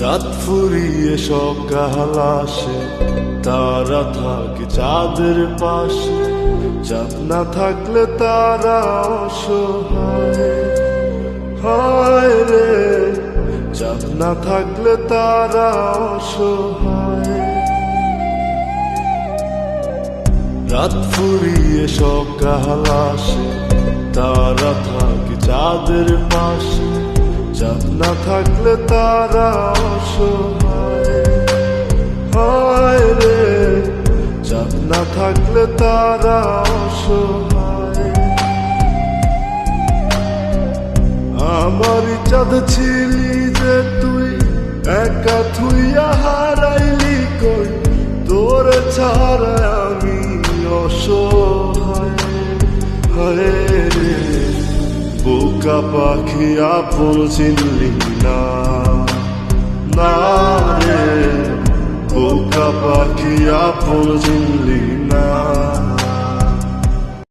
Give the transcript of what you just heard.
রাত ফুরিয়ে সকাল আসে, তারা থাকে চাঁদের পাশে। চাঁদ না থাকলে তারা অসহায়, হায় রে। চাঁদ না থাকলে তারা অসহায়। রাত ফুরিয়ে সকাল আসে, তারা থাকে চাঁদের পাশে। চাঁদ না থাকলে তারা অসহায়, হায় রে। চাঁদ না থাকলে তারা অসহায়। আমারই চাঁদ ছিলি যে তুই, একা থুইয়া হারাইলি কই। তোর ছাড়া আমি অসহায়, হায় রে। বোকা পাখি আপন চিনলি না, না রে। বোকা পাখি আপন চিনলি